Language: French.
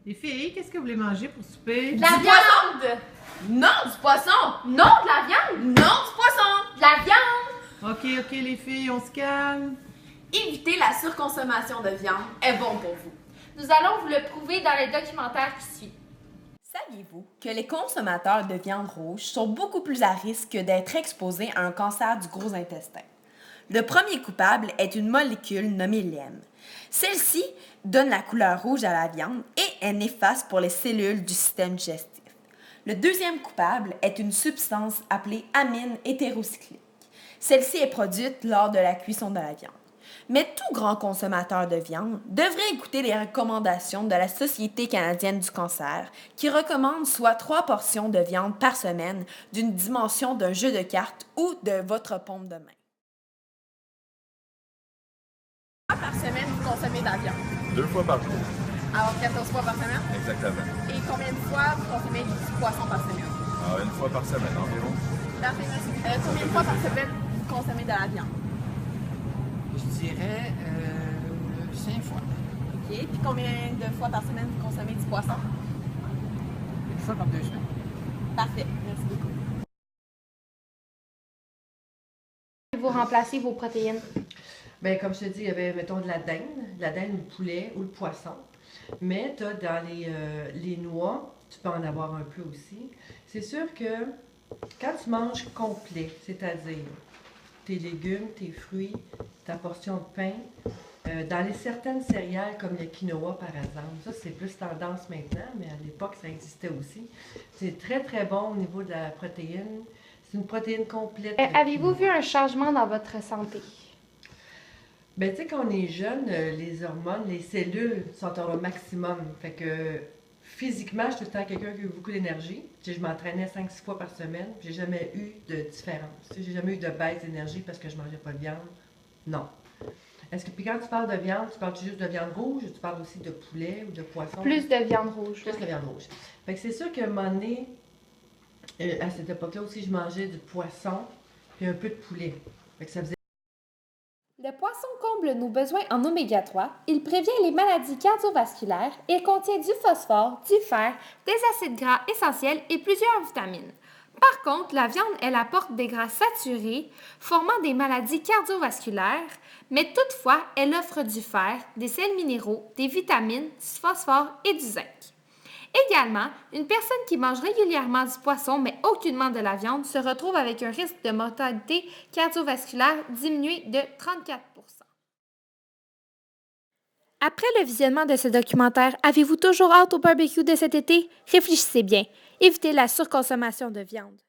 Les filles, qu'est-ce que vous voulez manger pour souper? De la viande! Non, du poisson! Non, de la viande! Non, du poisson! De la viande! Ok, les filles, on se calme. Éviter la surconsommation de viande est bon pour vous. Nous allons vous le prouver dans les documentaires qui suivent. Saviez-vous que les consommateurs de viande rouge sont beaucoup plus à risque d'être exposés à un cancer du gros intestin? Le premier coupable est une molécule nommée l'hème. Celle-ci donne la couleur rouge à la viande et est néfaste pour les cellules du système digestif. Le deuxième coupable est une substance appelée amine hétérocyclique. Celle-ci est produite lors de la cuisson de la viande. Mais tout grand consommateur de viande devrait écouter les recommandations de la Société canadienne du cancer, qui recommande soit 3 portions de viande par semaine d'une dimension d'un jeu de cartes ou de votre paume de main. Par semaine, vous consommez de la viande. 2 fois par jour. Alors 14 fois par semaine. Exactement. Et combien de fois vous consommez du poisson par semaine? Alors, 1 fois par semaine environ. Parfait, merci. Combien de fois par semaine vous consommez de la viande? Je dirais 5 fois. OK. Puis combien de fois par semaine vous consommez du poisson? Une fois par 2 semaines. Parfait, merci beaucoup. Vous remplacez vos protéines. Bien, comme je te dis, il y avait, mettons, de la dinde ou le poulet ou le poisson. Mais tu as dans les noix, tu peux en avoir un peu aussi. C'est sûr que quand tu manges complet, c'est-à-dire tes légumes, tes fruits, ta portion de pain, dans les certaines céréales comme le quinoa par exemple, ça c'est plus tendance maintenant, mais à l'époque ça existait aussi. C'est très très bon au niveau de la protéine. C'est une protéine complète. Avez-vous vu un changement dans votre santé? Ben, tu sais, quand on est jeune, les hormones, les cellules sont au maximum. Fait que physiquement, je suis tout le temps quelqu'un qui a beaucoup d'énergie. Tu sais, je m'entraînais 5-6 fois par semaine. J'ai jamais eu de différence. Tu sais, j'ai jamais eu de baisse d'énergie parce que je mangeais pas de viande. Non. Puis quand tu parles de viande, tu parles juste de viande rouge ou tu parles aussi de poulet ou de poisson? Plus de viande rouge. Plus de viande rouge. Fait que c'est sûr qu'à un moment donné, à cette époque-là aussi, je mangeais du poisson puis un peu de poulet. Fait que ça faisait. Le poisson comble nos besoins en oméga 3, il prévient les maladies cardiovasculaires, il contient du phosphore, du fer, des acides gras essentiels et plusieurs vitamines. Par contre, la viande, elle apporte des gras saturés, formant des maladies cardiovasculaires, mais toutefois, elle offre du fer, des sels minéraux, des vitamines, du phosphore et du zinc. Également, une personne qui mange régulièrement du poisson mais aucunement de la viande se retrouve avec un risque de mortalité cardiovasculaire diminué de 34%. Après le visionnement de ce documentaire, avez-vous toujours hâte au barbecue de cet été? Réfléchissez bien. Évitez la surconsommation de viande.